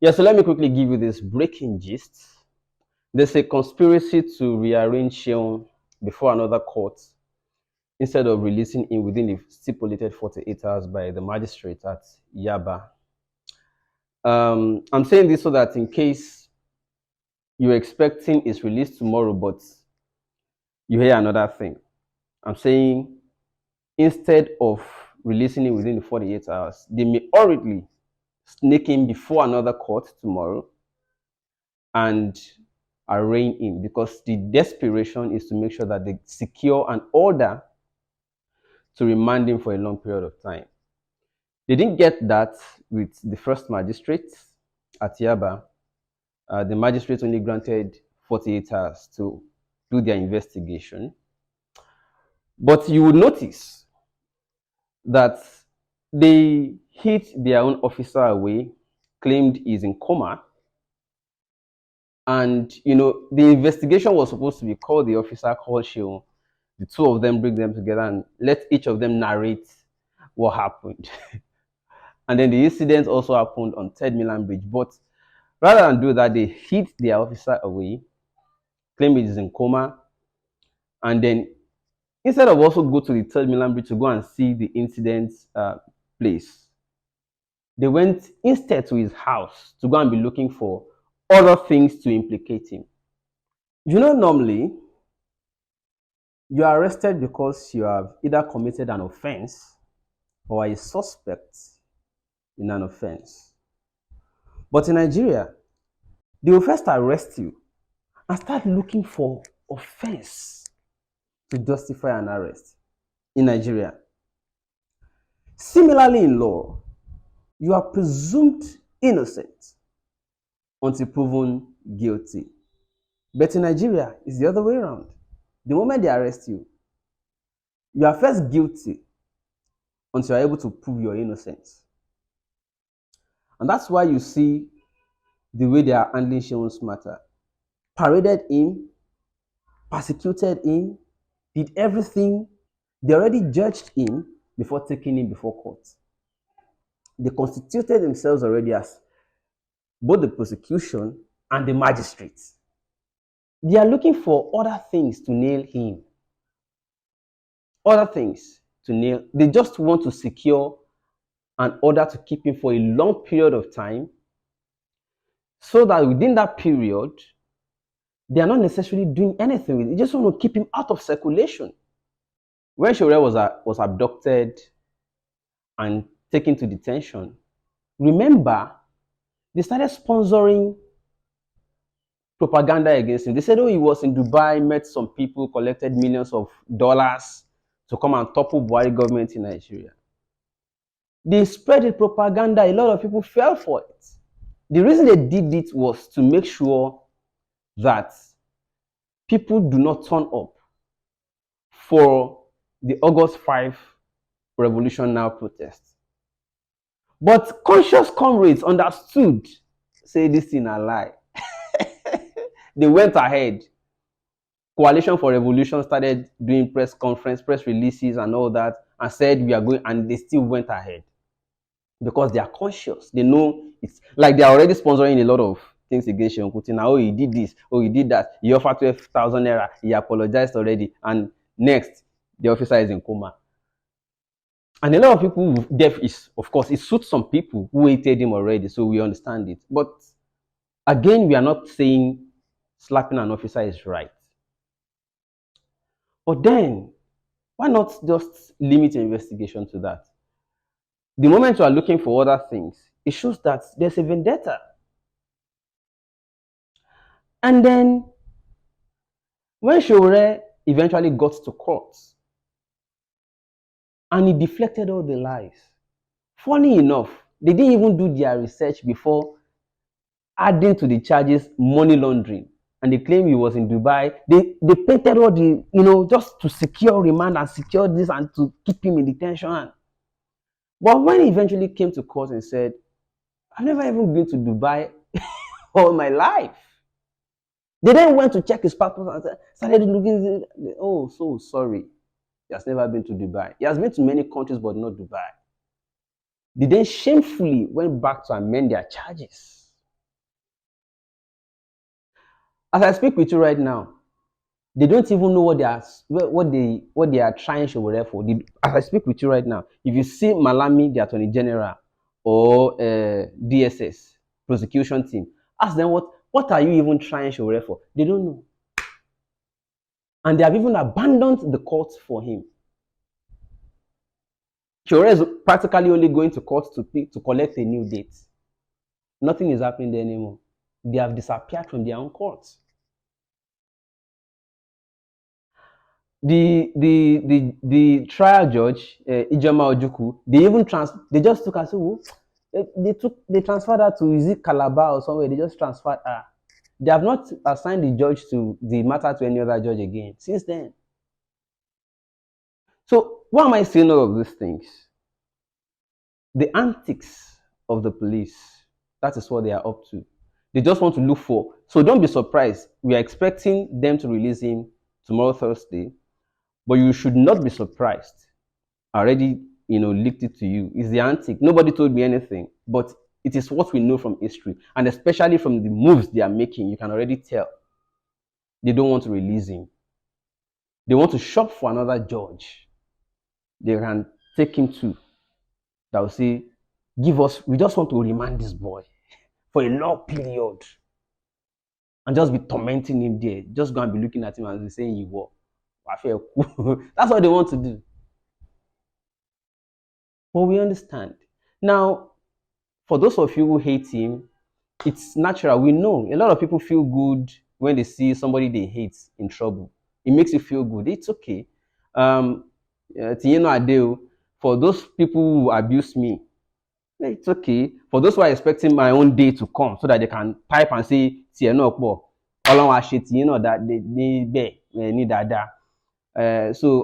Yeah, so let me quickly give you this breaking gist. There's a conspiracy to rearrange Seun before another court instead of releasing him within the stipulated 48 hours by the magistrate at Yaba. I'm saying this so that in case you're expecting his release tomorrow, but you hear another thing, I'm saying instead of releasing him within the 48 hours, they may hurriedly snake him before another court tomorrow and arraign him, because the desperation is to make sure that they secure an order to remand him for a long period of time. They didn't get that with the first magistrate at Yaba. The magistrate only granted 48 hours to do their investigation. But you would notice that they hit their own officer away, claimed he's in coma. And, the investigation was supposed to be called the officer, called Seun. The two of them bring them together and let each of them narrate what happened. And then the incident also happened on Third Milan Bridge. But rather than do that, they hit their officer away, claim he is in coma, and then instead of also go to the Third Milan Bridge to go and see the incident place, they went instead to his house to go and be looking for other things to implicate him. Normally, you are arrested because you have either committed an offense or are a suspect in an offense. But in Nigeria, they will first arrest you and start looking for offense to justify an arrest in Nigeria. Similarly, in law, you are presumed innocent until proven guilty. But in Nigeria, it's the other way around. The moment they arrest you, you are first guilty until you are able to prove your innocence. And that's why you see the way they are handling Seun's matter. Paraded him, persecuted him, did everything. They already judged him before taking him before court. They constituted themselves already as both the prosecution and the magistrates. They are looking for other things to nail him. Other things to nail. They just want to secure an order to keep him for a long period of time, so that within that period, they are not necessarily doing anything with it. They just want to keep him out of circulation. When Shore was abducted and taken to detention, remember, they started sponsoring propaganda against him. They said, he was in Dubai, met some people, collected millions of dollars to come and topple Buhari government in Nigeria. They spread the propaganda. A lot of people fell for it. The reason they did it was to make sure that people do not turn up for the August 5 Revolution Now protest. But conscious comrades understood, say this thing a lie. They went ahead. Coalition for Revolution started doing press conference, press releases and all that, and said we are going, and they still went ahead. Because they are conscious. They know it's like they are already sponsoring a lot of things against Seun Kuti. Now, he did this, he did that, he offered 12,000 naira, he apologized already, and next, the officer is in coma. And a lot of people, death is, of course, it suits some people who hated him already, so we understand it. But again, we are not saying slapping an officer is right. But then, why not just limit the investigation to that? The moment you are looking for other things, it shows that there's a vendetta. And then, when Shore eventually got to court, and he deflected all the lies, funny enough, they didn't even do their research before adding to the charges money laundering. And they claim he was in Dubai. They painted all the, just to secure remand and secure this and to keep him in detention. But when he eventually came to court and said, I've never even been to Dubai all my life. They then went to check his passport and started looking, so sorry. He has never been to Dubai. He has been to many countries, but not Dubai. They then shamefully went back to amend their charges. As I speak with you right now, they don't even know what they are trying Showore for. As I speak with you right now, if you see Malami, the Attorney General, or DSS prosecution team, ask them what are you even trying Showore for? They don't know, and they have even abandoned the court for him. Showore is practically only going to court to collect a new date. Nothing is happening there anymore. They have disappeared from their own courts. The trial judge, Ijoma Ojuku, they just took her. So they transferred her to, is it Calabar or somewhere? They just transferred her. They have not assigned the matter to any other judge again since then. So why am I saying all of these things? The antics of the police, that is what they are up to. They just want to look for. So don't be surprised. We are expecting them to release him tomorrow, Thursday. But you should not be surprised. I already, leaked it to you. It's the antic. Nobody told me anything, but it is what we know from history, and especially from the moves they are making. You can already tell they don't want to release him. They want to shop for another judge they can take him to, that will say, we just want to remand this boy for a long period and just be tormenting him there. Just go and be looking at him and be saying, you were. That's what they want to do. But we understand. Now, for those of you who hate him, it's natural. We know a lot of people feel good when they see somebody they hate in trouble. It makes you feel good. It's okay. Adeo, for those people who abuse me, it's okay. For those who are expecting my own day to come so that they can type and say, so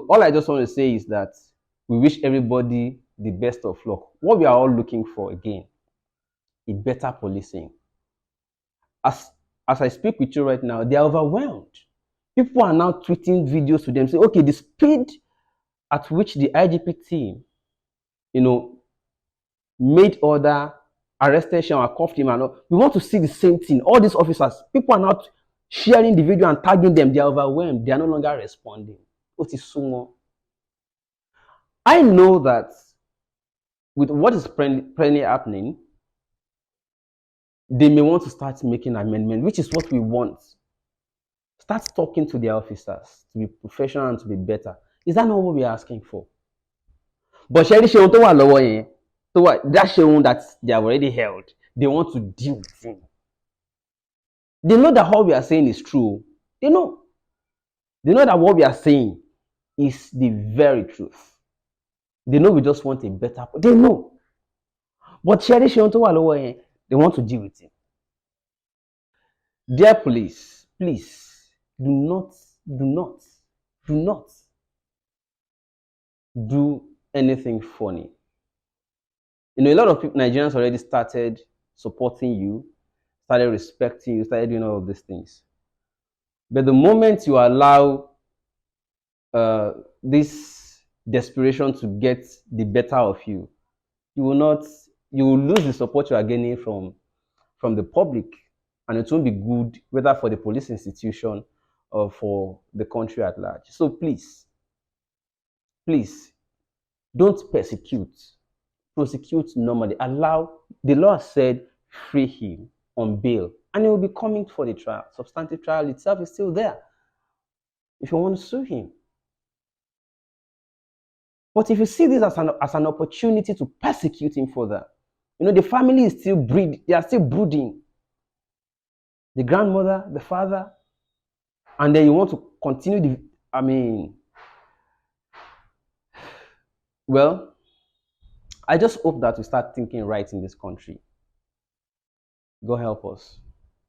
all I just want to say is that we wish everybody the best of luck. What we are all looking for again, a better policing. As I speak with you right now, they are overwhelmed. People are now tweeting videos to them saying, okay, the speed at which the IGP team, made order, arrested him and cuffed him, and all, we want to see the same thing. All these officers, people are not sharing the video and tagging them. They are overwhelmed. They are no longer responding. What is sumo? I know that with what is presently happening, they may want to start making amendments, which is what we want. Start talking to their officers to be professional and to be better. Is that not what we're asking for? But that Seun that they have already held, they want to deal with him. They know that what we are saying is true. They know that what we are saying is the very truth. They know we just want a better. They know. But they want to deal with him. Dear police, please do not do anything funny. A lot of people, Nigerians already started supporting you, started respecting you, started doing all of these things. But the moment you allow this desperation to get the better of you, you will lose the support you are gaining from the public, and it won't be good whether for the police institution or for the country at large. So please, don't persecute. Prosecute normally. The law said free him on bail, and he will be coming for the trial. Substantive trial itself is still there if you want to sue him. But if you see this as an opportunity to persecute him further, the family is still they are still brooding. The grandmother, the father, and then you want to continue well, I just hope that we start thinking right in this country. God help us.